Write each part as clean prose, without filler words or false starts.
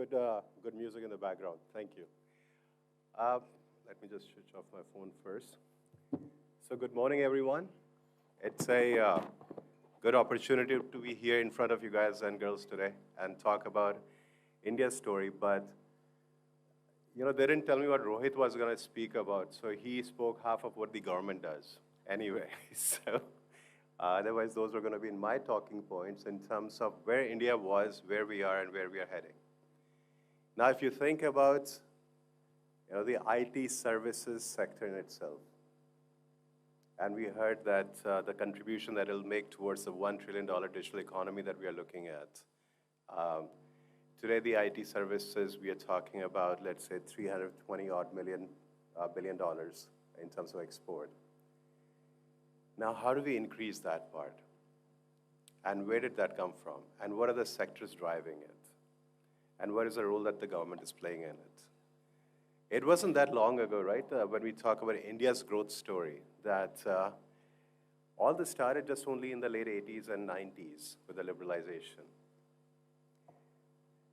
Good music in the background. Thank you. Uh, Let me just switch off my phone first. So, good morning, everyone. It's a good opportunity to be here in front of you guys and girls today and talk about India's story. But they didn't tell me what Rohit was going to speak about. So he spoke half of what the government does. Anyway, so otherwise, those were going to be in my talking points in terms of where India was, where we are, and where we are heading. Now, if you think about the IT services sector in itself, and we heard that the contribution that it'll make towards the $1 trillion digital economy that we are looking at. Today, the IT services, we are talking about, let's say, 320 odd billion dollars in terms of export. Now, how do we increase that part? And where did that come from? And what are the sectors driving it? And what is the role that the government is playing in it? It wasn't that long ago, right, when we talk about India's growth story, that all this started just only in the late 80s and 90s with the liberalization.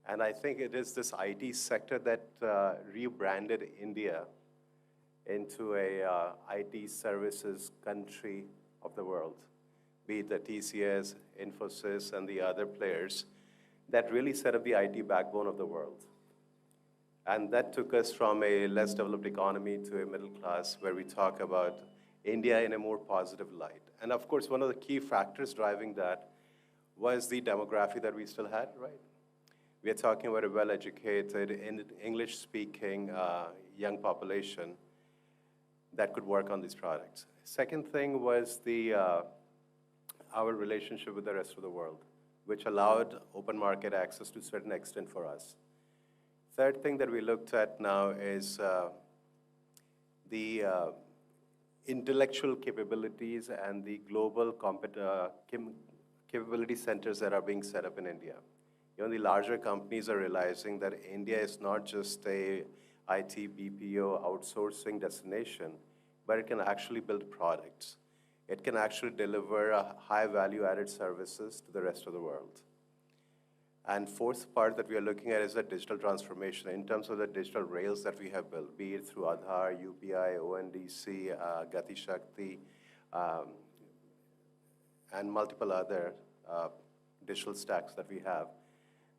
And I think it is this IT sector that rebranded India into a IT services country of the world, be it the TCS, Infosys, and the other players that really set up the IT backbone of the world. And that took us from a less developed economy to a middle class where we talk about India in a more positive light. And of course, one of the key factors driving that was the demography that we still had, right? We are talking about a well-educated, English-speaking young population that could work on these products. Second thing was our relationship with the rest of the world, which allowed open market access to a certain extent for us. Third thing that we looked at now is the intellectual capabilities and the global capability centers that are being set up in India. The larger companies are realizing that India is not just a IT BPO outsourcing destination, but it can actually build products. It can actually deliver high value-added services to the rest of the world. And fourth part that we are looking at is the digital transformation in terms of the digital rails that we have built, be it through Aadhaar, UPI, ONDC, Gati Shakti, and multiple other digital stacks that we have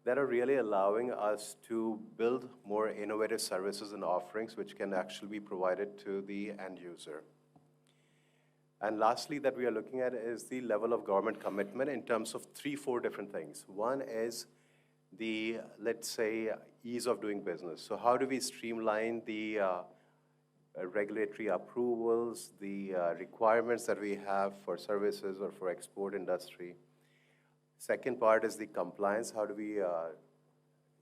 that are really allowing us to build more innovative services and offerings which can actually be provided to the end user. And lastly, that we are looking at is the level of government commitment in terms of 3-4 different things. One is the, let's say, ease of doing business. So how do we streamline the regulatory approvals, the requirements that we have for services or for export industry? Second part is the compliance. How do we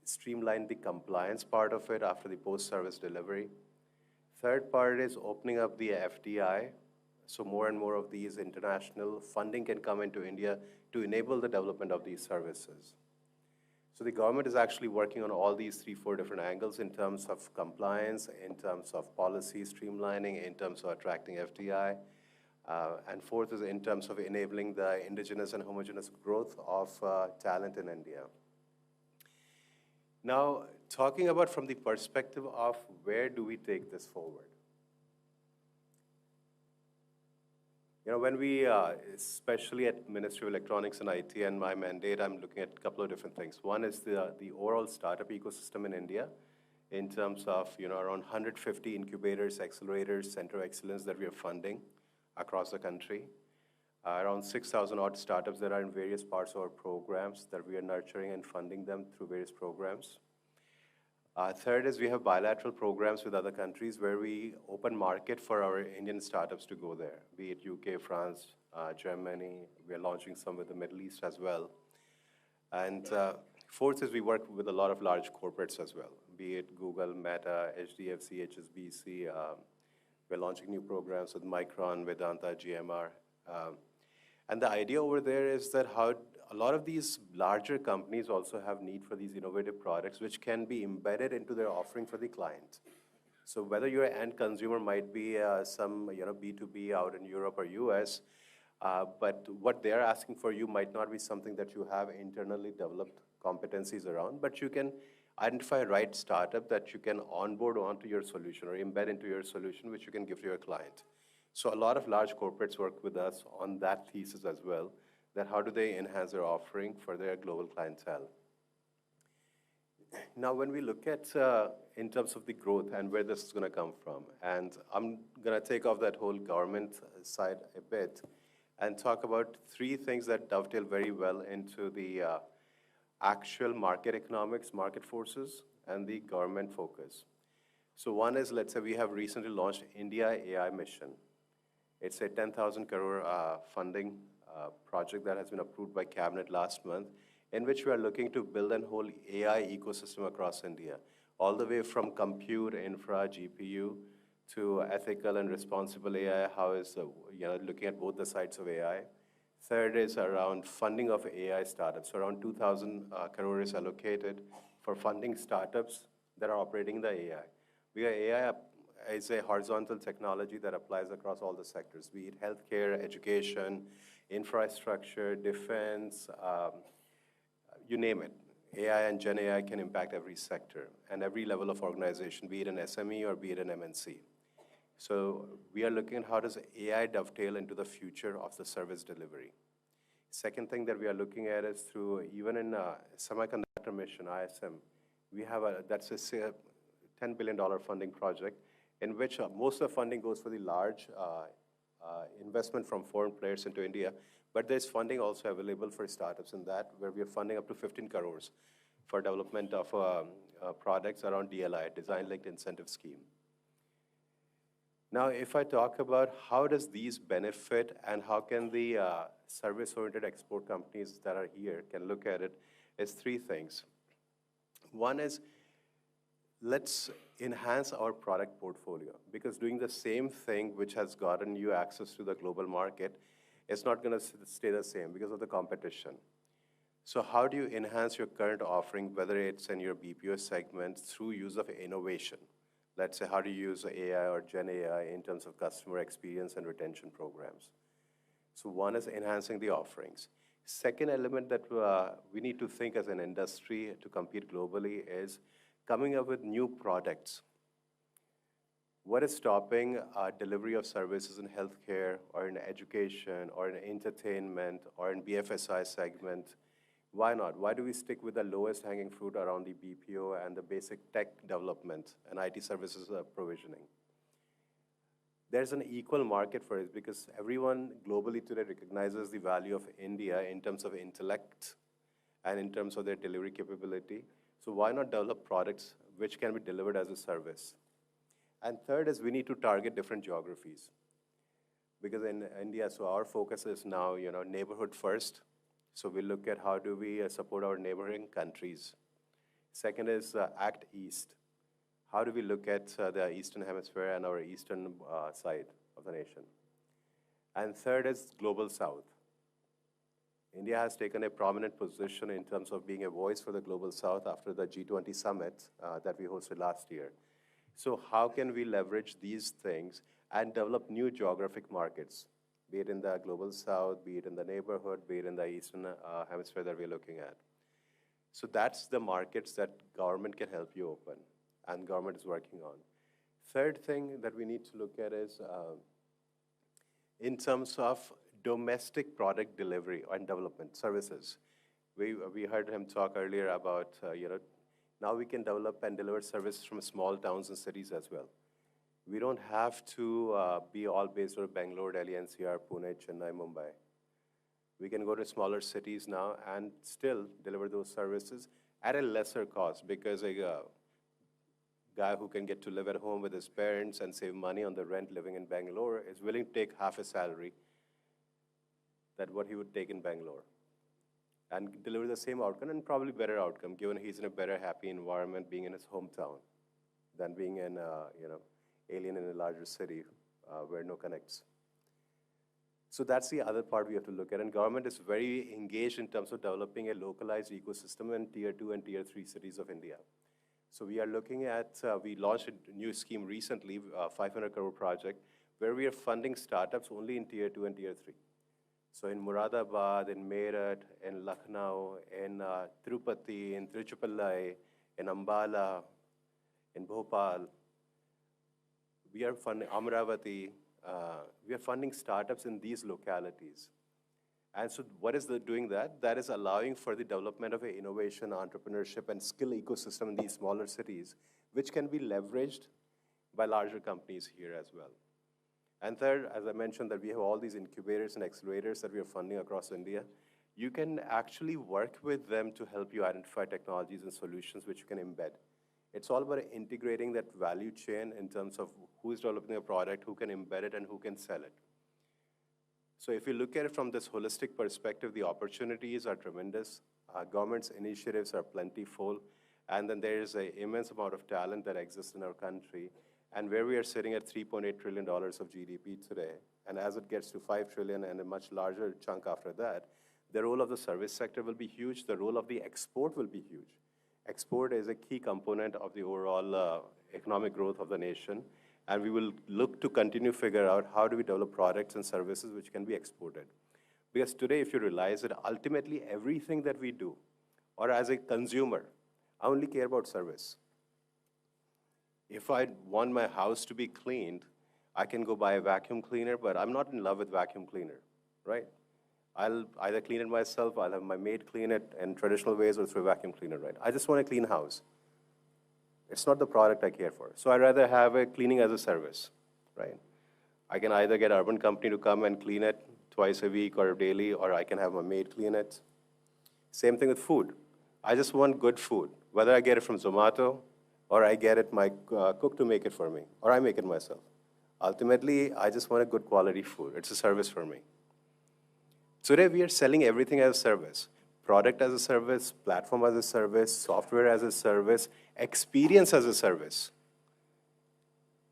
streamline the compliance part of it after the post-service delivery? Third part is opening up the FDI. So more and more of these international funding can come into India to enable the development of these services. So the government is actually working on all these 3-4 different angles in terms of compliance, in terms of policy streamlining, in terms of attracting FDI. And fourth is in terms of enabling the indigenous and homogeneous growth of talent in India. Now, talking about from the perspective of where do we take this forward? When we, especially at Ministry of Electronics and IT and my mandate, I'm looking at a couple of different things. One is the overall startup ecosystem in India in terms of around 150 incubators, accelerators, center of excellence that we are funding across the country. Around 6,000 odd startups that are in various parts of our programs that we are nurturing and funding them through various programs. Third is we have bilateral programs with other countries where we open market for our Indian startups to go there, be it UK, France, Germany. We are launching some with the Middle East as well. And fourth is we work with a lot of large corporates as well, be it Google, Meta, HDFC, HSBC. We're launching new programs with Micron, Vedanta, GMR. And the idea over there is that how a lot of these larger companies also have need for these innovative products which can be embedded into their offering for the client. So whether your end consumer might be some B2B out in Europe or US, but what they're asking for you might not be something that you have internally developed competencies around, but you can identify a right startup that you can onboard onto your solution or embed into your solution, which you can give to your client. So a lot of large corporates work with us on that thesis as well, that how do they enhance their offering for their global clientele. Now, when we look at in terms of the growth and where this is going to come from, and I'm going to take off that whole government side a bit and talk about three things that dovetail very well into the actual market economics, market forces, and the government focus. So one is, let's say we have recently launched India AI Mission. It's a 10,000 crore funding project that has been approved by Cabinet last month, in which we are looking to build a whole AI ecosystem across India, all the way from compute, infra, GPU, to ethical and responsible AI, how is looking at both the sides of AI. Third is around funding of AI startups. So around 2,000 crore is allocated for funding startups that are operating in the AI. Because AI is a horizontal technology that applies across all the sectors, be it healthcare, education, infrastructure, defense, you name it. AI and Gen AI can impact every sector and every level of organization, be it an SME or be it an MNC. So we are looking at how does AI dovetail into the future of the service delivery. Second thing that we are looking at is through, even in semiconductor mission, ISM, we have that's a $10 billion funding project in which most of the funding goes for the large investment from foreign players into India, but there's funding also available for startups in that, where we are funding up to 15 crores for development of products around DLI, Design Linked Incentive Scheme. Now, if I talk about how does these benefit and how can the service-oriented export companies that are here can look at it, is three things. One is, let's enhance our product portfolio, because doing the same thing which has gotten you access to the global market is not going to stay the same because of the competition. So how do you enhance your current offering, whether it's in your BPO segment through use of innovation? Let's say, how do you use AI or Gen AI in terms of customer experience and retention programs? So one is enhancing the offerings. Second element that we need to think as an industry to compete globally is coming up with new products. What is stopping delivery of services in healthcare or in education or in entertainment or in BFSI segment? Why not? Why do we stick with the lowest hanging fruit around the BPO and the basic tech development and IT services provisioning? There's an equal market for it because everyone globally today recognizes the value of India in terms of intellect and in terms of their delivery capability. So why not develop products which can be delivered as a service? And third is we need to target different geographies. Because in India, so our focus is now, neighborhood first. So we look at how do we support our neighboring countries. Second is Act East. How do we look at the Eastern Hemisphere and our eastern side of the nation? And third is Global South. India has taken a prominent position in terms of being a voice for the Global South after the G20 summit that we hosted last year. So how can we leverage these things and develop new geographic markets, be it in the Global South, be it in the neighborhood, be it in the Eastern Hemisphere that we're looking at? So that's the markets that government can help you open, and government is working on. Third thing that we need to look at is in terms of domestic product delivery and development services. We heard him talk earlier about, now we can develop and deliver services from small towns and cities as well. We don't have to be all based on Bangalore, Delhi, NCR, Pune, Chennai, Mumbai. We can go to smaller cities now and still deliver those services at a lesser cost, because a guy who can get to live at home with his parents and save money on the rent living in Bangalore is willing to take half a salary than what he would take in Bangalore and deliver the same outcome and probably better outcome, given he's in a better, happy environment being in his hometown than being an alien in a larger city where no connects. So that's the other part we have to look at. And government is very engaged in terms of developing a localized ecosystem in Tier 2 and Tier 3 cities of India. So we are looking at, we launched a new scheme recently, a 500 crore project, where we are funding startups only in Tier 2 and Tier 3. So in Moradabad, in Meerut, in Lucknow, in Tirupati, in Tiruchirappalli, in Ambala, in Bhopal. We are funding Amravati. We are funding startups in these localities. And so what is doing that? That is allowing for the development of an innovation, entrepreneurship, and skill ecosystem in these smaller cities, which can be leveraged by larger companies here as well. And third, as I mentioned, that we have all these incubators and accelerators that we are funding across India. You can actually work with them to help you identify technologies and solutions which you can embed. It's all about integrating that value chain in terms of who's developing a product, who can embed it, and who can sell it. So if you look at it from this holistic perspective, the opportunities are tremendous. Government's initiatives are plentiful. And then there is an immense amount of talent that exists in our country. And where we are sitting at $3.8 trillion of GDP today, and as it gets to $5 trillion and a much larger chunk after that, the role of the service sector will be huge. The role of the export will be huge. Export is a key component of the overall economic growth of the nation. And we will look to continue to figure out how do we develop products and services which can be exported. Because today, if you realize that ultimately everything that we do, or as a consumer, I only care about service. If I want my house to be cleaned, I can go buy a vacuum cleaner, but I'm not in love with vacuum cleaner, right? I'll either clean it myself, I'll have my maid clean it in traditional ways or through a vacuum cleaner, right? I just want a clean house. It's not the product I care for. So I'd rather have a cleaning as a service, right? I can either get Urban Company to come and clean it twice a week or daily, or I can have my maid clean it. Same thing with food. I just want good food, whether I get it from Zomato, or I get it my cook to make it for me, or I make it myself. Ultimately, I just want a good quality food. It's a service for me. Today, we are selling everything as a service. Product as a service, platform as a service, software as a service, experience as a service.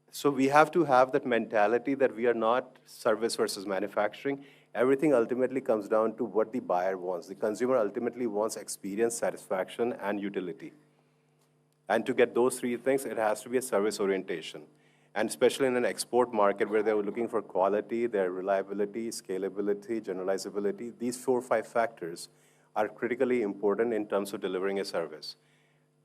So we have to have that mentality that we are not service versus manufacturing. Everything ultimately comes down to what the buyer wants. The consumer ultimately wants experience, satisfaction, and utility. And to get those three things, it has to be a service orientation. And especially in an export market where they're looking for quality, their reliability, scalability, generalizability, these 4 or 5 factors are critically important in terms of delivering a service.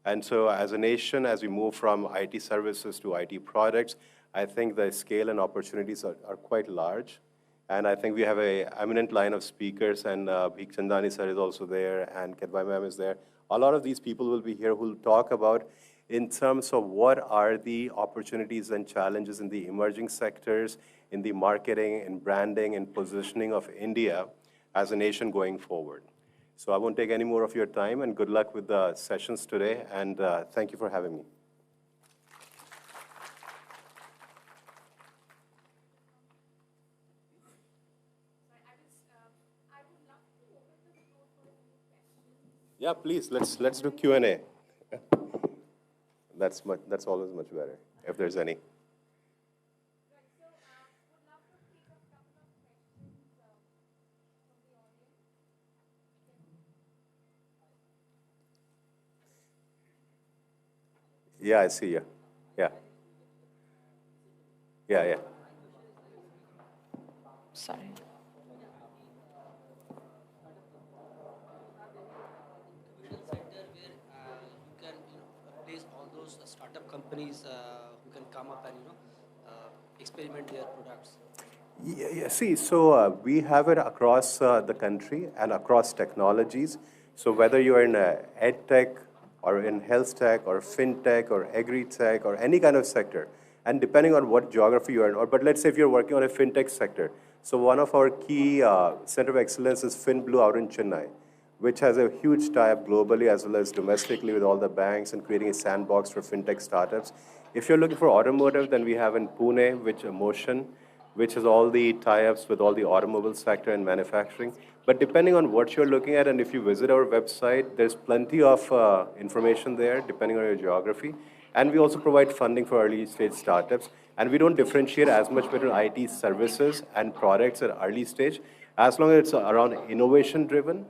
And so as a nation, as we move from IT services to IT products, I think the scale and opportunities are quite large. And I think we have an eminent line of speakers, and Bhik Chandani sir is also there, and Kedbai ma'am is there. A lot of these people will be here who will talk about in terms of what are the opportunities and challenges in the emerging sectors, in the marketing and branding and positioning of India as a nation going forward. So I won't take any more of your time, and good luck with the sessions today, and thank you for having me. Yeah, please, let's do Q&A. That's always much better, if there's any. Yeah, I see you. Yeah. Yeah. Sorry. Center where you can place all those startup companies who can come up and experiment their products. Yeah, see, so we have it across the country and across technologies. So whether you're in ed tech or in health tech or fintech or agri-tech or any kind of sector, and depending on what geography you're in, but let's say if you're working on a fintech sector, so one of our key center of excellence is FinBlue out in Chennai, which has a huge tie-up globally as well as domestically with all the banks and creating a sandbox for fintech startups. If you're looking for automotive, then we have in Pune, which Motion, which has all the tie-ups with all the automobile sector and manufacturing. But depending on what you're looking at, and if you visit our website, there's plenty of information there, depending on your geography. And we also provide funding for early stage startups. And we don't differentiate as much between IT services and products at early stage, as long as it's around innovation driven,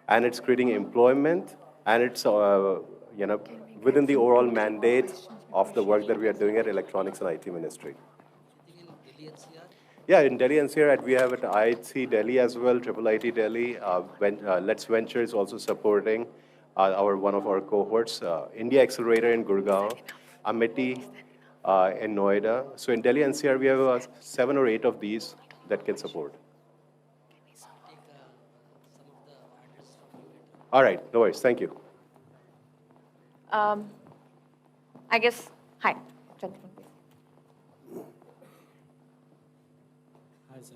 and it's creating employment, and it's within the overall mandate of the work that we are doing at Electronics and IT Ministry. Anything in Delhi NCR? Yeah, in Delhi NCR, we have at IIT Delhi as well, Triple IT Delhi. Let's Venture is also supporting. one of our cohorts, India Accelerator in Gurgaon, Amity in Noida. So in Delhi NCR, we have 7 or 8 of these that can support. take some of the address from you later. All right, no worries. Thank you. I guess, hi, gentlemen, please. Hi, sir.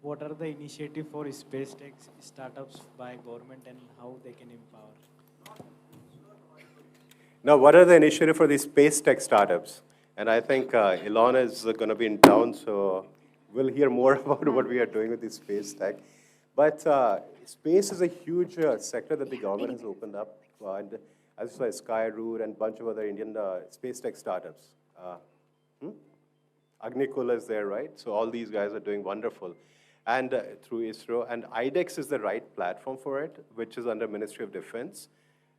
What are the initiatives for space tech startups by government and how they can empower? Now, what are the initiatives for these space tech startups? And I think Elon is going to be in town, so we'll hear more about what we are doing with this space tech. But space is a huge sector that the government has opened up. And as well as Skyroot and a bunch of other Indian space tech startups. Agnikul is there, right? So all these guys are doing wonderful. And through ISRO, and IDEX is the right platform for it, which is under Ministry of Defense.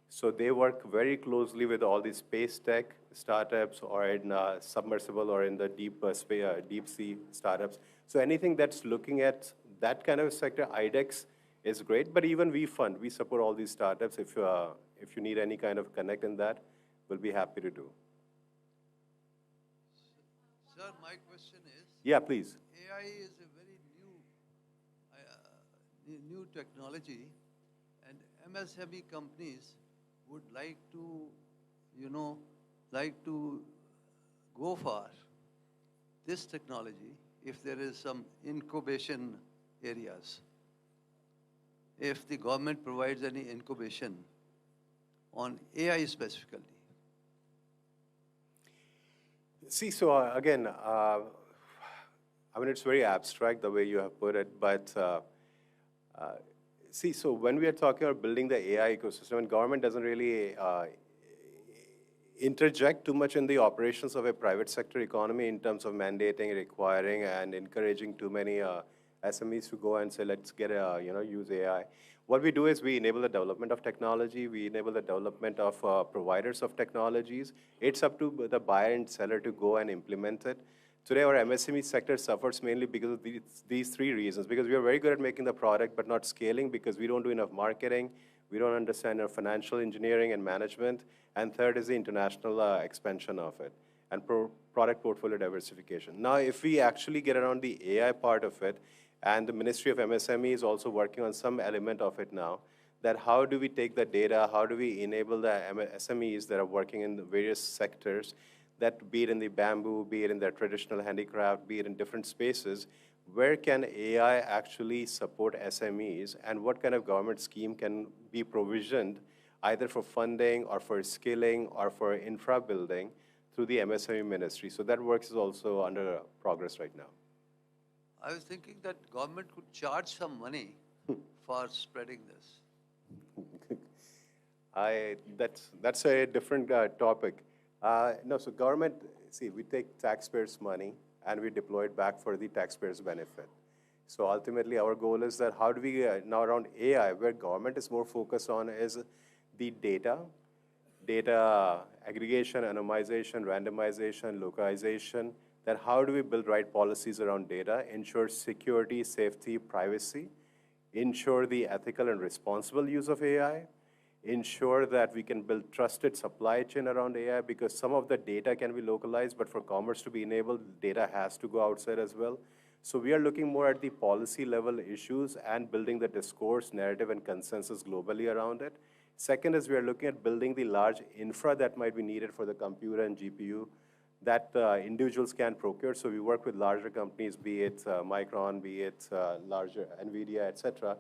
So they work very closely with all these space tech startups or in submersible or in the deep sea startups. So anything that's looking at that kind of sector, IDEX is great. But even we fund, we support all these startups. If you need any kind of connect in that, we'll be happy to do. Sir, my question is, Yeah, please. AI is a very new technology, and MSME companies would like to, go for this technology if there is some incubation areas. If the government provides any incubation on AI specifically. See, so again, I mean, it's very abstract the way you have put it, but see, so when we are talking about building the AI ecosystem, and government doesn't really interject too much in the operations of a private sector economy in terms of mandating, requiring, and encouraging too many SMEs to go and say, let's get use AI. What we do is we enable the development of technology, we enable the development of providers of technologies. It's up to the buyer and seller to go and implement it. Today, our MSME sector suffers mainly because of these 3 reasons. Because we are very good at making the product, but not scaling because we don't do enough marketing, we don't understand our financial engineering and management, and third is the international expansion of it, and product portfolio diversification. Now, if we actually get around the AI part of it, and the Ministry of MSME is also working on some element of it now, that how do we take the data, how do we enable the SMEs that are working in the various sectors, that be it in the bamboo, be it in their traditional handicraft, be it in different spaces, where can AI actually support SMEs, and what kind of government scheme can be provisioned either for funding or for skilling or for infra building through the MSME ministry. So that work is also under progress right now. I was thinking that government could charge some money for spreading this. That's a different topic. No, so government, see, we take taxpayers' money and we deploy it back for the taxpayers' benefit. So ultimately, our goal is that how do we, now around AI, where government is more focused on is the data aggregation, anonymization, randomization, localization, that how do we build right policies around data, ensure security, safety, privacy, ensure the ethical and responsible use of AI, ensure that we can build trusted supply chain around AI, because some of the data can be localized, but for commerce to be enabled, data has to go outside as well. So we are looking more at the policy level issues and building the discourse, narrative, and consensus globally around it. Second is we are looking at building the large infra that might be needed for the computer and GPU that individuals can procure. So we work with larger companies, be it Micron, be it larger NVIDIA, et cetera,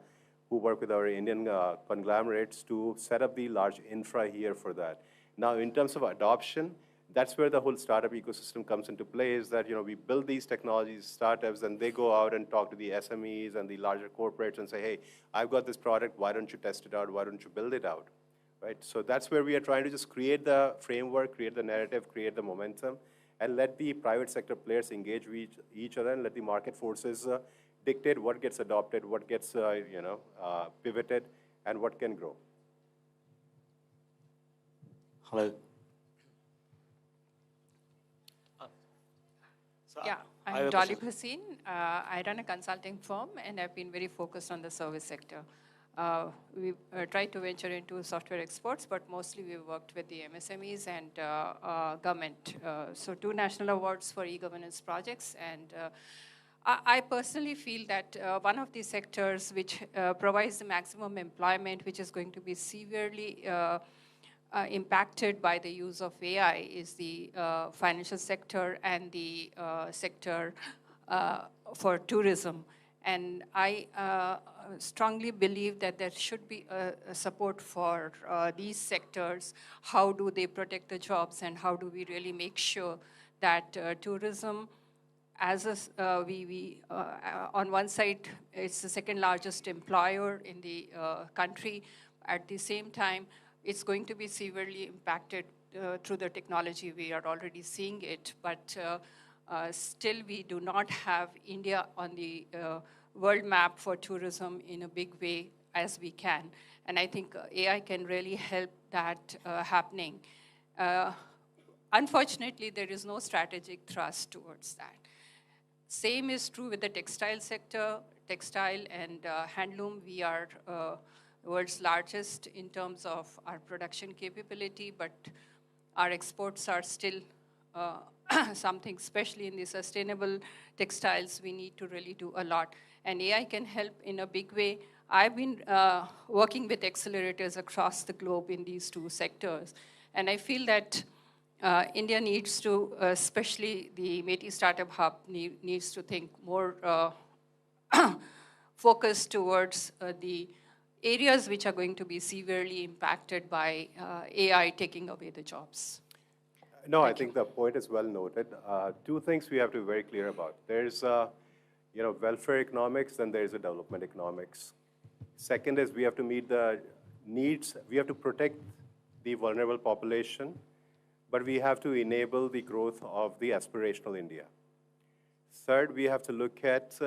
who work with our Indian conglomerates to set up the large infra here for that. Now, in terms of adoption, that's where the whole startup ecosystem comes into play, is that we build these technologies, startups, and they go out and talk to the SMEs and the larger corporates and say, hey, I've got this product, why don't you test it out, why don't you build it out, right? So that's where we are trying to just create the framework, create the narrative, create the momentum, and let the private sector players engage with each other and let the market forces dictate what gets adopted, what gets pivoted, and what can grow. Hello. Yeah, I'm Dolly Bhasin. I run a consulting firm, and I've been very focused on the service sector. we try to venture into software exports, but mostly we've worked with the MSMEs and government. So 2 national awards for e-governance projects. And I personally feel that one of the sectors which provides the maximum employment, which is going to be severely impacted by the use of AI, is the financial sector and the sector for tourism. And I strongly believe that there should be a support for these sectors. How do they protect the jobs, and how do we really make sure that tourism, as on one side, it's the second largest employer in the country. At the same time, it's going to be severely impacted through the technology. We are already seeing it, but still we do not have India on the world map for tourism in a big way as we can. And I think AI can really help that happening. Unfortunately, there is no strategic thrust towards that. Same is true with the textile sector. Textile and handloom, we are the world's largest in terms of our production capability, but our exports are still something, especially in the sustainable textiles, we need to really do a lot. And AI can help in a big way. I've been working with accelerators across the globe in these 2 sectors. And I feel that India needs to, especially the METI Startup Hub, needs to think more focused towards the areas which are going to be severely impacted by AI taking away the jobs. No, I think the point is well noted. 2 things we have to be very clear about. There's welfare economics, and there's a development economics. Second is we have to meet the needs. We have to protect the vulnerable population, but we have to enable the growth of the aspirational India. Third, we have to look at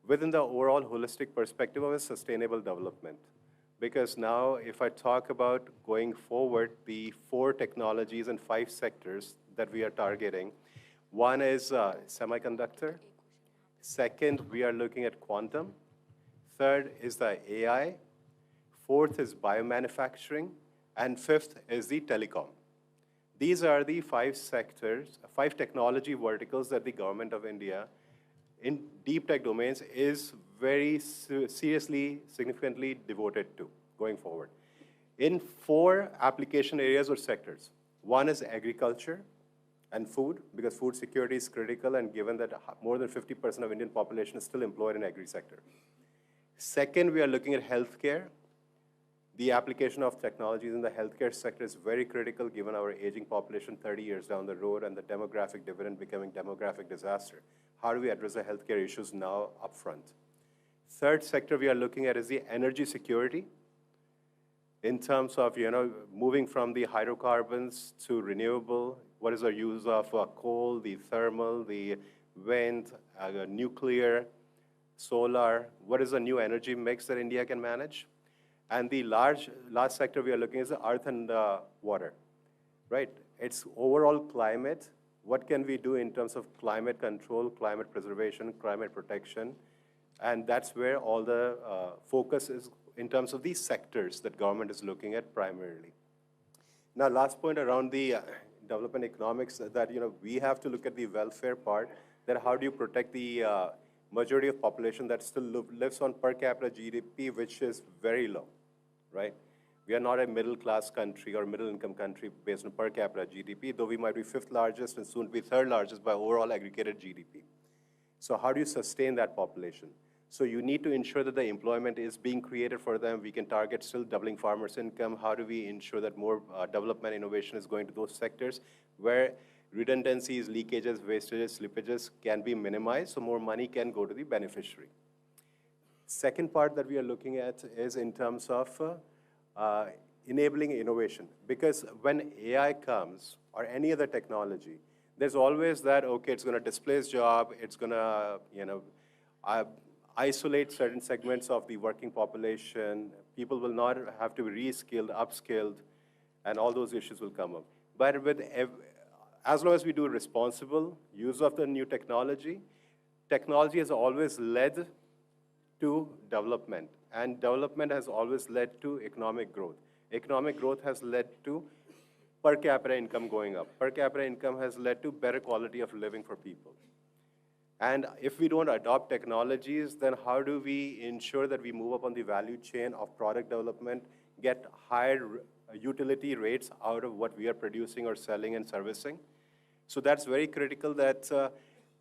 within the overall holistic perspective of a sustainable development. Because now, if I talk about going forward, the 4 technologies and 5 sectors that we are targeting, one is semiconductor. Second, we are looking at quantum. Third is the AI. Fourth is biomanufacturing. And 5th is the telecom. These are the 5 sectors, 5 technology verticals that the government of India in deep tech domains is very seriously, significantly devoted to going forward. In 4 application areas or sectors. One is agriculture and food, because food security is critical, and given that more than 50% of Indian population is still employed in agri sector. Second, we are looking at healthcare. The application of technologies in the healthcare sector is very critical given our aging population 30 years down the road and the demographic dividend becoming demographic disaster. How do we address the healthcare issues now upfront? Third sector we are looking at is the energy security in terms of moving from the hydrocarbons to renewable. What is our use of coal, the thermal, the wind, nuclear, solar? What is the new energy mix that India can manage? And the last sector we are looking at is the earth and water, right? It's overall climate. What can we do in terms of climate control, climate preservation, climate protection? And that's where all the focus is in terms of these sectors that government is looking at primarily. Now, last point around the development economics, that we have to look at the welfare part, that how do you protect the majority of population that still lives on per capita GDP, which is very low, right? We are not a middle-class country or middle-income country based on per capita GDP, though we might be 5th largest and soon be 3rd largest by overall aggregated GDP. So how do you sustain that population? So you need to ensure that the employment is being created for them. We can target still doubling farmers' income. How do we ensure that more development innovation is going to those sectors where redundancies, leakages, wastages, slippages can be minimized so more money can go to the beneficiary? Second part that we are looking at is in terms of enabling innovation. Because when AI comes, or any other technology, there's always that, okay, it's going to displace job, it's going to, isolate certain segments of the working population, people will not have to be reskilled, upskilled, and all those issues will come up. But as long as we do responsible use of the new technology, technology has always led to development. and development has always led to economic growth. Economic growth has led to per capita income going up. Per capita income has led to better quality of living for people. And if we don't adopt technologies, then how do we ensure that we move up on the value chain of product development, get higher utility rates out of what we are producing or selling and servicing? So that's very critical that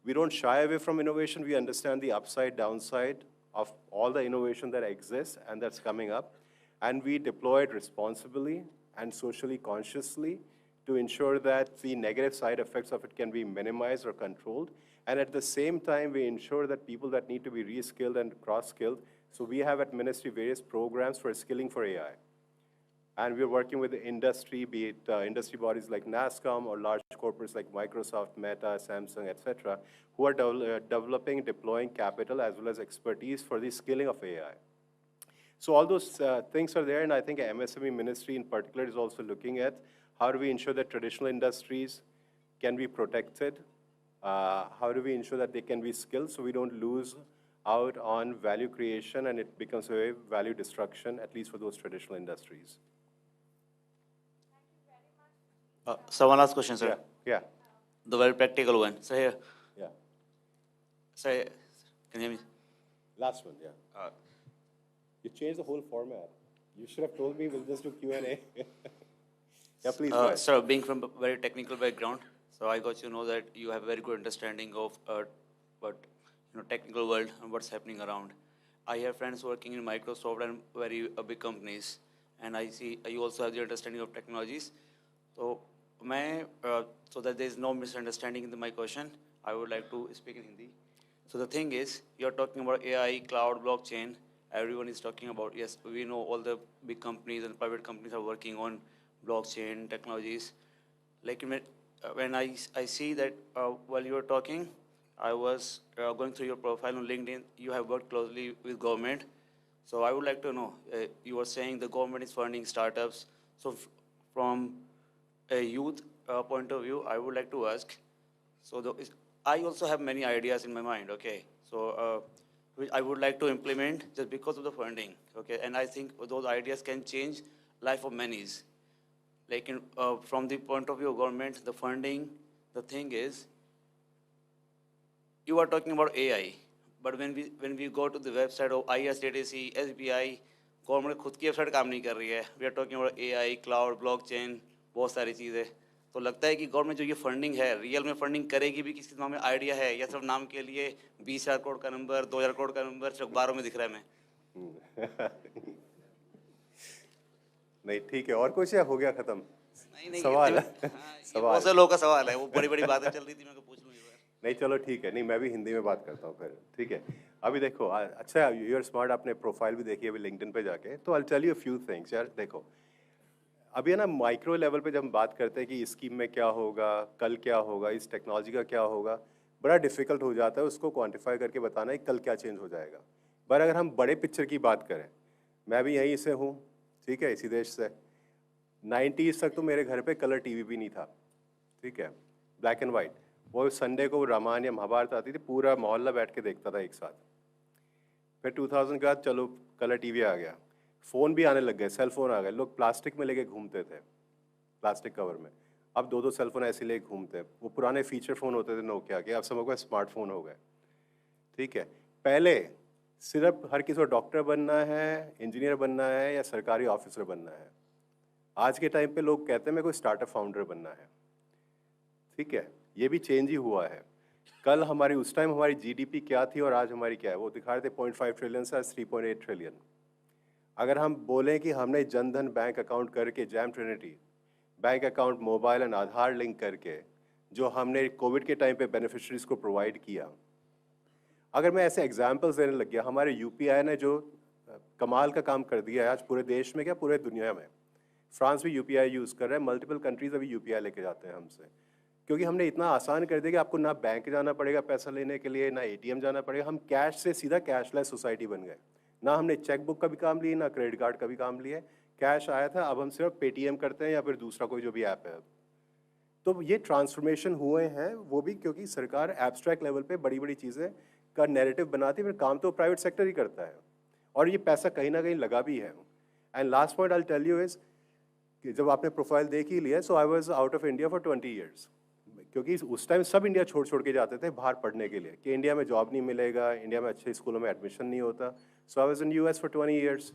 we don't shy away from innovation. We understand the upside, downside of all the innovation that exists and that's coming up. And we deploy it responsibly and socially consciously to ensure that the negative side effects of it can be minimized or controlled. And at the same time, we ensure that people that need to be reskilled and cross-skilled, so we have at Ministry various programs for skilling for AI. And we're working with the industry, be it industry bodies like NASSCOM or large corporates like Microsoft, Meta, Samsung, et cetera, who are developing, deploying capital as well as expertise for the skilling of AI. So all those things are there, and I think MSME Ministry in particular is also looking at how do we ensure that traditional industries can be protected. How do we ensure that they can be skilled so we don't lose out on value creation and it becomes a value destruction, at least for those traditional industries? So one last question, sir. Yeah. The very practical one. So here, Yeah. so can you hear me? Last one, yeah. You changed the whole format. You should have told me we'll just do Q&A. Yeah, please go ahead. Sir, being from a very technical background, so I got to know that you have a very good understanding of technical world and what's happening around. I have friends working in Microsoft and very big companies, and I see you also have the understanding of technologies. So, so that there is no misunderstanding in my question, I would like to speak in Hindi. So the thing is, you're talking about AI, cloud, blockchain. Everyone is talking about, yes, we know all the big companies and private companies are working on blockchain technologies. Like when I see that while you were talking, I was going through your profile on LinkedIn. You have worked closely with government. So I would like to know, you were saying the government is funding startups. So from a youth point of view, I would like to ask, so I also have many ideas in my mind, okay? So which I would like to implement just because of the funding, okay? And I think those ideas can change life of many. Like from the point of view of government, the funding, the thing is, you are talking about AI, but when we go to the website of IRCTC, SBI, government खुद की website काम नहीं कर रही है. We are talking about AI, cloud, blockchain, बहुत सारी चीज़ें. तो लगता है कि गवर्नमेंट जो ये फंडिंग है, रियल में फंडिंग करेगी भी किसी दिमाग में आइडिया है या सिर्फ नाम के लिए 20,000 करोड़ का नंबर, 2,000 करोड़ का नंबर सिर्फ अखबारों में दिख रहा है मैं. नहीं ठीक है और कुछ या हो गया खत्म नहीं सवाल सवाल बहुत से लोगों का सवाल है वो बड़ी बातें चल रही थी मैं पूछ लूँ एक बार. नहीं चलो ठीक है नहीं मैं भी हिंदी में बात करता हूँ फिर ठीक है अभी देखो अच्छा यू आर स्मार्ट आपने प्रोफाइल भी देखी अभी लिंक्डइन पे जाके तो I tell you a few things यार देखो अभी है ना माइक्रो लेवल पे जब हम बात करते हैं कि इस स्कीम में क्या होगा कल क्या होगा इस टेक्नोलॉजी का क्या होगा बड़ा डिफिकल्ट हो जाता है उसको क्वान्टिफाई करके बताना है कल क्या चेंज हो जाएगा पर अगर हम बड़े पिक्चर की बात करें मैं भी यहीं से हूँ ठीक है इसी देश से 90s तक तो मेरे घर पे कलर टीवी भी नहीं था ठीक है ब्लैक एंड वाइट वो संडे को रामायण या महाभारत आती थी पूरा मोहल्ला बैठ के देखता था एक साथ फिर 2000 के बाद चलो कलर टीवी आ गया फ़ोन भी आने लग गए सेल फोन आ गए लोग प्लास्टिक में लेके घूमते थे प्लास्टिक कवर में अब दो सेल फोन ऐसे लेके घूमते हैं वो पुराने फीचर फ़ोन होते थे नोकिया के अब समझो स्मार्टफोन हो गए ठीक है पहले सिर्फ हर किसी को डॉक्टर बनना है इंजीनियर बनना है या सरकारी ऑफिसर बनना है आज के टाइम पे लोग कहते हैं मेरे को स्टार्टअप फाउंडर बनना है ठीक है ये भी चेंज ही हुआ है कल हमारी उस टाइम हमारी जीडीपी क्या थी और आज हमारी क्या है वो दिखा रहे थे 0.5 ट्रिलियन से 3.8 ट्रिलियन अगर हम बोलें कि हमने जनधन बैंक अकाउंट करके jam Trinity bank account mobile and Aadhaar link करके जो हमने कोविड के टाइम पे बेनिफिशरीज को प्रोवाइड किया अगर मैं ऐसे एग्जाम्पल्स देने लग गया हमारे यूपीआई ने जो कमाल का काम कर दिया है आज पूरे देश में क्या पूरे दुनिया में फ्रांस भी यूपीआई यूज़ कर रहा है मल्टीपल कंट्रीज अभी यूपीआई लेके जाते हैं हमसे क्योंकि हमने इतना आसान कर दिया कि आपको ना बैंक जाना पड़ेगा पैसा लेने के लिए ना एटीएम जाना पड़ेगा हम कैश से सीधा कैशलेस सोसाइटी बन गए ना हमने चेकबुक का भी काम लिया ना क्रेडिट कार्ड का भी काम लिया कैश आया था अब हम सिर्फ पेटीएम करते हैं या फिर दूसरा कोई जो भी ऐप है तो ये ट्रांसफॉर्मेशन हुए हैं वो भी क्योंकि सरकार एब्स्ट्रैक्ट लेवल पे बड़ी बड़ी चीज़ें का नैरेटिव बनाती है फिर काम तो प्राइवेट सेक्टर ही करता है और ये पैसा कहीं ना कहीं लगा भी है. And last point I will tell you is कि जब आपने प्रोफाइल देख ही लिया, so I was out of India for 20 years, क्योंकि उस टाइम सब इंडिया छोड़ के जाते थे बाहर पढ़ने के लिए कि इंडिया में जॉब नहीं मिलेगा, इंडिया में अच्छे स्कूलों में एडमिशन नहीं होता. So I was in US for 20 years.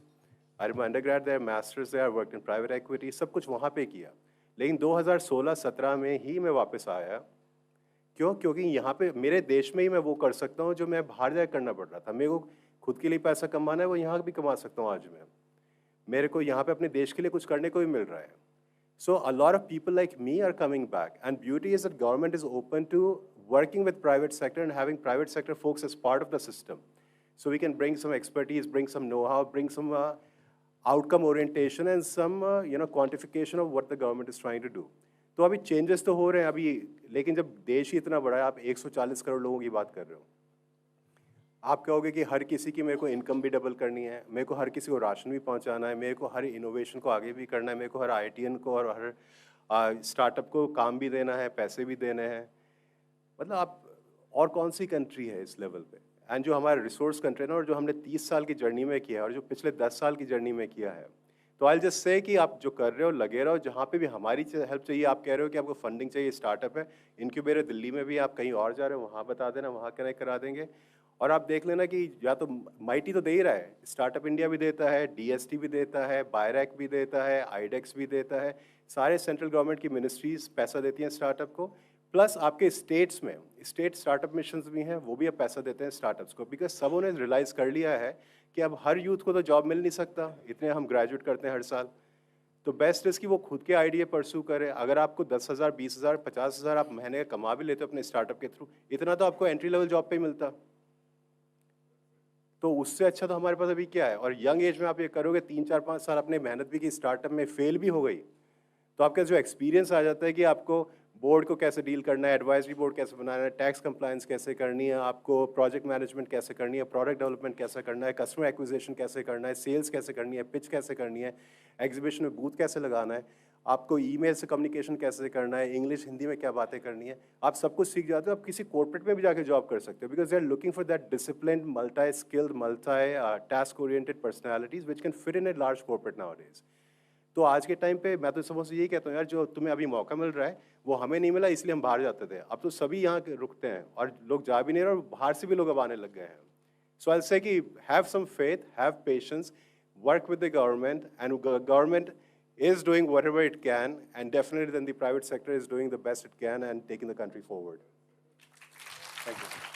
I did my undergrad there, masters there, worked in private equity, सब कुछ वहाँ पे किया. लेकिन 2016-17 में ही मैं वापस आया. क्यों? क्योंकि यहाँ पे मेरे देश में ही मैं वो कर सकता हूँ जो मैं बाहर जाकर करना पड़ रहा था. मेरे को खुद के लिए पैसा कमाना है, वो यहाँ भी कमा सकता हूँ आज मैं. मेरे को यहाँ पे अपने देश के लिए कुछ करने को भी मिल रहा है. So a lot of people like me are coming back, and beauty is that government is open to working with private sector and having private sector folks as part of the system. So we can bring some expertise, bring some know-how, bring some outcome orientation and some quantification of what the government is trying to do. तो अभी changes तो हो रहे हैं अभी, लेकिन जब देश ही इतना बड़ा है, आप 140 करोड़ लोगों की बात कर रहे हो, आप कहोगे कि हर किसी की मेरे को इनकम भी डबल करनी है, मेरे को हर किसी को राशन भी पहुंचाना है, मेरे को हर इनोवेशन को आगे भी करना है, मेरे को हर IITian को और हर स्टार्टअप को काम भी देना है, पैसे भी देने हैं. मतलब आप और कौन सी कंट्री है इस लेवल पे? एंड जो हमारा रिसोर्स कंट्री है ना, और जो हमने 30 साल की जर्नी में किया है और जो पिछले 10 साल की जर्नी में किया है, तो आई जस्ट से कि आप जो कर रहे हो लगे रहो. जहाँ पे भी हमारी हेल्प चाहिए, आप कह रहे हो कि आपको फंडिंग चाहिए, स्टार्टअप है, इनक्यूबेटर दिल्ली में भी, आप कहीं और जा रहे हो वहाँ बता देना, वहाँ कनेक्ट करा देंगे. और आप देख लेना कि या तो माइटी तो दे ही रहा है, स्टार्टअप इंडिया भी देता है, DST भी देता है, बायरैक भी देता है, आईडेक्स भी देता है, सारे सेंट्रल गवर्नमेंट की मिनिस्ट्रीज पैसा देती हैं स्टार्टअप को. प्लस आपके स्टेट्स में स्टेट स्टार्टअप मिशंस भी हैं, वो भी अब पैसा देते हैं स्टार्टअप्स को, बिकॉज सबों ने रियलाइज़ कर लिया है कि अब हर यूथ को तो जॉब मिल नहीं सकता, इतने हम ग्रेजुएट करते हैं हर साल. तो बेस्ट इज़ कि वो खुद के आइडिया परस्यू करे. अगर आपको 10,000, 20,000, 50,000 आप महीने का कमा भी लेते हो अपने स्टार्टअप के थ्रू, इतना तो आपको एंट्री लेवल जॉब पे ही मिलता. तो उससे अच्छा तो हमारे पास अभी क्या है. और यंग एज में आप ये करोगे, 3, 4, 5 साल आपने मेहनत भी की, स्टार्टअप में फेल भी हो गई, तो आपका जो एक्सपीरियंस आ जाता है कि आपको बोर्ड को कैसे डील करना है, एडवाइजरी बोर्ड कैसे बनाना है, टैक्स कंप्लायंस कैसे करनी है, आपको प्रोजेक्ट मैनेजमेंट कैसे करनी है, प्रोडक्ट डेवलपमेंट कैसे करना है, कस्टमर एक्विजिशन कैसे करना है, सेल्स कैसे करनी है, पिच कैसे करनी है, एग्जीबिशन में बूथ कैसे लगाना है, आपको ईमेल से कम्युनिकेशन कैसे करना है, इंग्लिश हिंदी में क्या बातें करनी है, आप सब कुछ सीख जाते हो. आप किसी कॉर्पोरेट में भी जाके जॉब कर सकते हो, because they are looking for that disciplined, multi skilled, multi task oriented personalities which can fit in a large corporate nowadays. तो आज के टाइम पे मैं तो सबों से यही कहता हूँ, यार जो तुम्हें अभी मौका मिल रहा है वो हमें नहीं मिला, इसलिए हम बाहर जाते थे. अब तो सभी यहाँ रुकते हैं और लोग जा भी नहीं रहे, और बाहर से भी लोग अब आने लग गए हैं. सो आई से कि have some faith, have patience, work with the government, and government is doing whatever it can, and definitely then the private sector is doing the best it can and taking the country forward. Thank you.